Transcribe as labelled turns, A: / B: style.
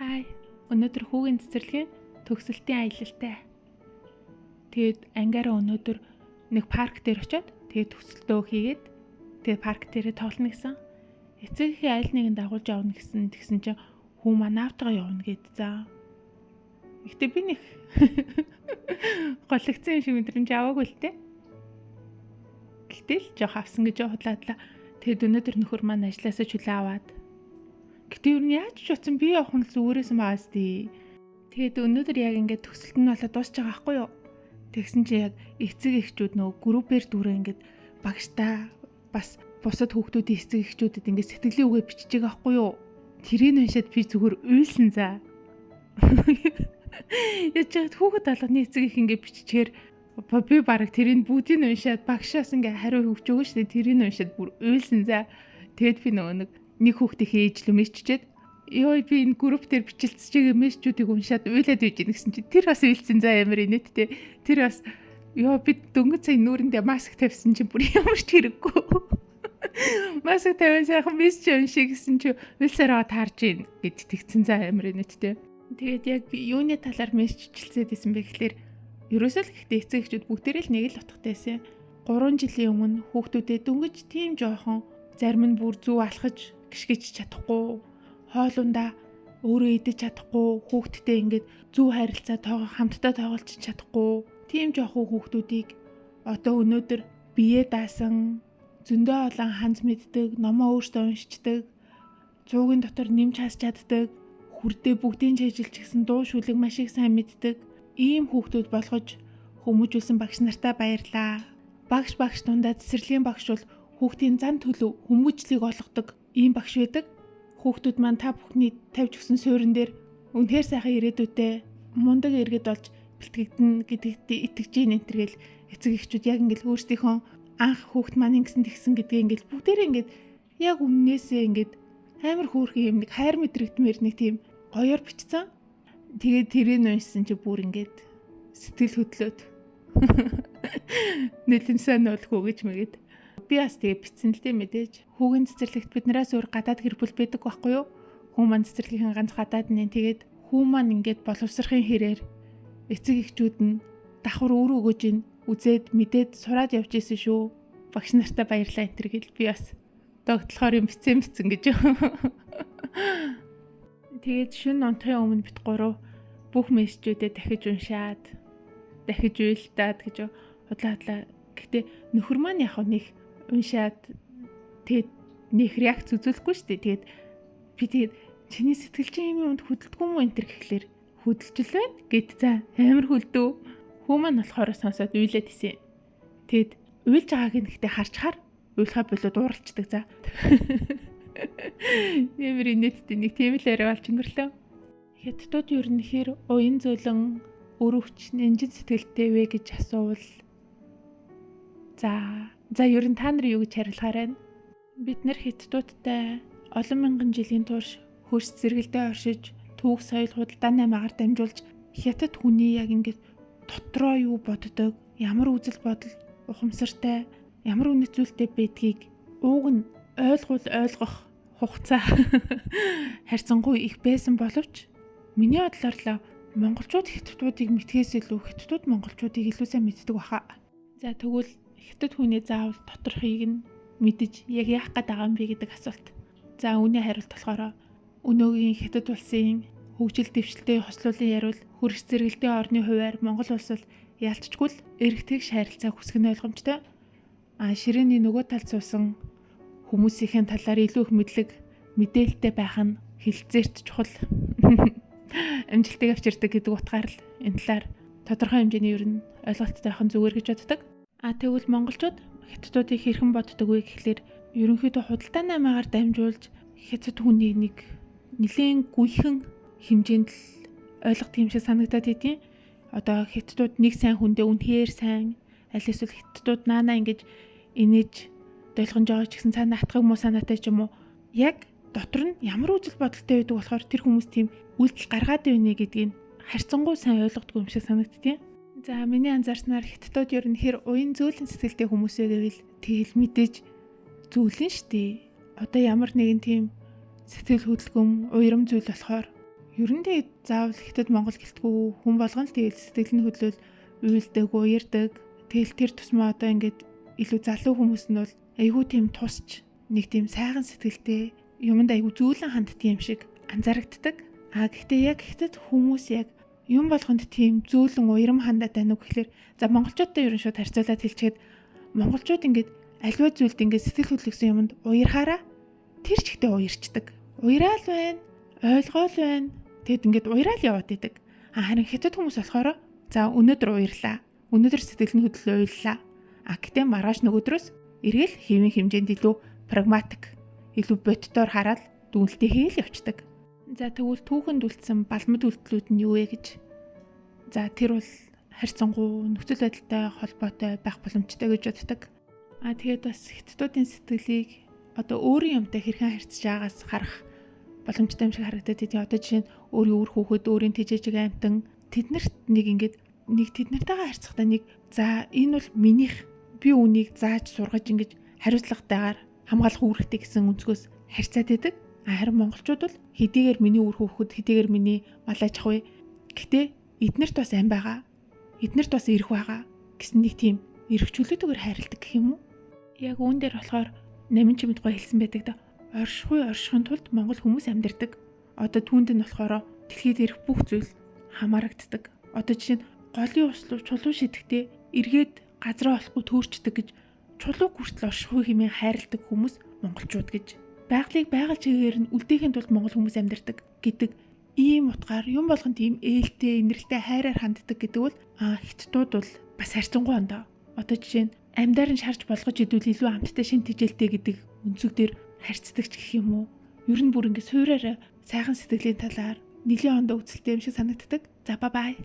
A: Хай. Өнөөдөр хүүгийн цэцэрлэгийн төгсөлтийн аялалтай. Тэгээд ангиараа өнөөдөр нэг парк дээр очиод тэгээд төгсөлтөө хийгээд тэгээд парк дээрээ тоглоно гэсэн. Эцэгхийн айл нэгэнд дагуулж явна гэсэн чинь хүү маань автгаа явна гэд за. Гэтэ би нэг голөгцсөн юм шиг мэдрэмж аваагүй л те. Гэтэл жоох авсан гэж худлаадлаа. Тэгээд өнөөдөр нөхөр маань ажилласаа чөлөө аваад. Гэтэ юу яаж ч утсан би явах нь зүгээрээс юм баас тий. Тэгээд өнөөдөр яг ингээд төгсөлт нь болоод дуусч байгаа байхгүй юу? Тэгсэн чи яг эцэг эхчүүд нөгөө группээр дүрээ ингээд багштай бас бусад хүүхдүүдийн эцэг эхчүүдэд ингээд сэтгэлийн үгээ бичиж байгаа байхгүй юу? Тэрийг уншаад би зүгээр уйлсан за. Яж хүүхэд алганы эцэг их ингээд биччихээр би бараг тэрийг бүгдийг уншаад багшаас ингээд хариу өгч өгөө штэ тэрийг уншаад бүр уйлсан за. Тэгэд би нөгөө нэг хүүхдийн ээж л мэрччихэд ёо би энэ групп дээр бичлэлцэж байгаа мессежүүдийг уншаад уйлаад байж гэнэ гэсэн чи тэр бас уйлсан за ямар инээдтэй. Тэр бас ёо би дөнгөж сая нүрэндээ маск тавьсан чи бүр ямар ч хэрэггүй. Маск тавьсан сайхан мессеж уншиг гэсэн чи уйлсараа таарж ийн гэд тэгсэн за амар инээдтэй. Тэгээд яг юуны талаар мессежчилсээд исэн бэ гэхэлэр ерөөсөө л ихтэй эцэг эхчүүд бүгдээрээ л нэг л утгатай байсан. 3 жилийн өмнө хүүхдүүдэд дөнгөж тийм жоохон зарим нь бүр зүв алхаж гიშгэж чадахгүй хоолундаа өөрөө идэж чадахгүй хүүхдтэй ингээд зүв харилцаа хамтдаа тоглож чадахгүй тийм жоохон хүүхдүүдийг одоо өнөөдөр бие даасан зөндөө олон ханз мэддэг номоо өөртөө уншичдаг зуугийн дотор нэмж хас чаддаг хүрдээ бүгдийн чэжилж гисэн дуу шүлэг маш их сайн мэддэг ийм хүүхдүүд болгож хүмүүжүүлсэн багш нартаа баярлаа. Багш дундаа цэцэрлэгийн багш бол хүүхдийн зан төлөв хүмүүжлийг олгодог ийм багш байдаг. Хүүхдүүд маань та бүхний тавьж өгсөн суурин дээр үнэхээр сайхан ирээдүйтэй мундаг иргэд болж бэлтгэгдэнэ гэдэгт итгэж ийн энтергээл эцэг эхчүүд яг ингээл өөрсдийнхөө анх хүүхд маань ингэсэн тэгсэн гэдгээ ингээл бүгдээрээ ингээд яг үннээсээ ингээд амар хөөрхөн юм нэг хайр мэдрэгдмээр нэг тийм гоёор бичсэн. Тэгээд тэрийг уншсан чи бүр ингээд сэтгэл хөдлөөд нэлэмсэн олгүй гэж мэгээд би бас тэгээ битсэн л дээ мэдээж. Хүүгийн цэцэрлэгт биднээс өөр гадаад гэр бүл байдаг байхгүй юу? Хүү маань цэцэрлэгийн ганц гадаад нэ тэгээд хүү маань ингээд боловсрохын хэрээр эцэг эхчүүд нь давхар өөрөө өгөөж ин үзээд мэдээд сураад явж исэн шүү. Багш нартаа баярлалаа энэ төр гэл би бас догтлохоор юм битсэн гэж. Тэгээд шөнө унтахын өмнө бит 3 бүх мессежүүдэд дахиж уншаад дахиж уйлтаад гэж худлаадлаа. Гэхдээ нөхөр маань яг нэг уншаад тэгээд нэг реакц үзүүлэхгүй шүү дээ. Тэгээд чиний сэтгэл чинь юм юмд хөдөлдөггүй мүү энэ төр гэхлээр хөдөлж л байна гэд за амар хөлдөө. Хүү маань болохоор сонсоод уйлаад исэн. Тэгэд уйлж байгааг нь гэхдээ харчхаар уйлахаа болоод ууралцдаг за. Нэмэр инээдтэй нэг тийм л яриа болж өнгөрлөө. Хятадууд ер нь хэр уян зөөлөн өрөвч нэмжин сэтгэлтэй вэ гэж асуувал За ер нь та нар юу гэж хариулахаар байна? Бид нэр хятадуудтай олон мянган жилийн турш хөрс зэрэгэлдээ оршиж түүх соёл худалдааны амигаар дамжуулж хятад хүний яг ингээд дотроо юу боддог, ямар үзэл бодол ухамсартай, ямар үнэт зүйлтэй байдгийг ууг нь ойлгох хугацаа харьцангуй их байсан боловч миний бодлоор л монголчууд хятадуудыг мэдхээс илүү хятадууд монголчуудыг илүү сайн мэддэг баха. За тэгвэл хятад хүний заавал доторхыг нь мэдэж яг яах гээд байгаа юм бэ гэдэг асуулт. За үүний хариулт болохоор өнөөгийн хятад улсын хөгжил дэвшилтэд хослуулан яривал хөрс зэрэгэлдээ орны хувьар Монгол улс бол ялцчгүй л эргэтгэж харилцаа хүсэх нь ойлгомжтой. Ширээний нөгөө талд суусан хүмүүсийн талаар илүү их мэдээлэлтэй байх нь хэлэлцээрт чухал. Амжилтыг авчирдаг гэдэг утгаар л энэ талаар тодорхой хэмжээний ер нь ойлголттой байх нь зүгээр гэж боддог. Тэгвэл монголчууд хятадуудыг хэрхэн боддог вэ гэхлээр ерөнхийдөө худалдааны амигаар дамжуулж хятад хүнийг нэг нэлийн гүйхэн хэмжээнд л ойлгох юм шиг санагдаад идэв. Одоо хятадууд нэг сайн хүндээ үнэхээр сайн аль эсвэл хятадууд наанаа ингэж инээж долгонж байгаа ч гэсэн цаана атгах муу санаатай ч юм уу яг дотор нь ямар үзэл бодолтой байдаг болохоор тэр хүмүүс тийм үйлдэл гаргаад байна гэдгийг харьцангуй сайн ойлгодгүй юм шиг санагдтiin. За миний анзаарснаар хятадууд ер нь хэр уян зөөлөн сэтгэлтэй хүмүүсээ гэвэл тэгэл мэдээж зөөлөн штий. Одоо ямар нэгэн тийм сэтгэл хөдлөм уйрам зүйл болохоор Ер нь тэгээд заавал Хятад Монгол гэлтгүй хүн болгон л тэгээд сэтгэлийн хөдлөл уйлдаг, уярдаг. Тэгэл тэр тусмаа одоо ингээд илүү залуу хүмүүс нь бол айгүй тийм тусч нэг тийм сайхан сэтгэлтэй юмд айгүй зөөлөн ханддаг юм шиг анзаарэгддэг. Гэхдээ яг Хятад хүмүүс яг юм болгонд тийм зөөлөн уярам хандаад байна уу гэхэлэр за монголчуудтай ерөн шууд харьцуулаад хэлчихэд монголчууд ингээд аливаа зүйлд ингээд сэтгэл хөдлөсөн юмд уярхаараа тэр ч ихтэй уярчдаг. Уяраал байна, ойлгоол байна. Тэгэд ингээд уяраал яваад идэг. Харин Хятад хүмүүс болохоор за өнөөдөр уярлаа. Өнөөдөр сэтгэлийн хөдлөлөө уйллаа. Гэхдээ маргааш нөгөөдрөөс эргэл хэвийн хэмжээнд илүү прагматик, илүү боддоор хараад дүнэлтээ хийл явцдаг. За тэгвэл түүхэнд үлдсэн балмад үйлдэлүүд нь юу вэ гэж. За тэр бол харьцангуй нөхцөл байдалтай холбоотой байх боломжтой гэж боддог. Тэгээд бас Хятадуудын сэтгэлийг одоо өөрийн юмтай хэрхэн харьцаж байгаагаас харах боломжтой юм шиг харагдаад тийм. Одоо жишээ нь өөрийн үр хүүхэд, өөрийн тэжээжиг аймтан тэднэрт нэг тэднэртэйгээ харьцахдаа нэг за энэ бол минийх, би үнийг зааж сургаж ингэж хариуцлагатайгаар хамгаалах үүрэгтэй гэсэн өнцгөөс харьцаад байдаг. Харин монголчууд бол хэдийгээр миний үр хүүхэд, хэдийгээр миний малайч ах вэ. Гэтэ эднэрт бас ам байгаа. Эднэрт бас ирэх байгаа гэсэн нэг тийм эрхчлөөтэйгээр хайрладаг гэх юм уу? Яг үүн дээр болохоор намын чимэд гоё хэлсэн байдаг да. Оршихын тулд монгол хүмүүс амьдардаг. Одоо түүнд нь болохоор дэлхийд ирэх бүх зүйл хамаарагддаг. Одоо жишээ нь голын ус руу чулуу шидэхдээ эргээд газраа олохгүй төөрчдөг гэж чулуу хүртэл оршихгүй хэмээн хайрладаг хүмүүс монголчууд гэж. Байгалыг байгаль чигээр нь үлдээхийн тулд монгол хүмүүс амьдардаг гэдэг ийм утгаар юм болгонд ийм ээлтэй, инэрлтэй хайраар ханддаг гэдэг бол Хятадууд бол бас харьцангуй ондоо. Одоо жишээ нь амьдаар нь шарж болгож идвэл илүү амттай шин тэжээлтэй гэдэг өнцөг дээр харьцдаг ч гэх юм уу. Ер нь бүр ингэ суураараа сайхан сэтгэлийн талаар нэлийн ондоо үзэлтэй юм шиг санагддаг. За бай.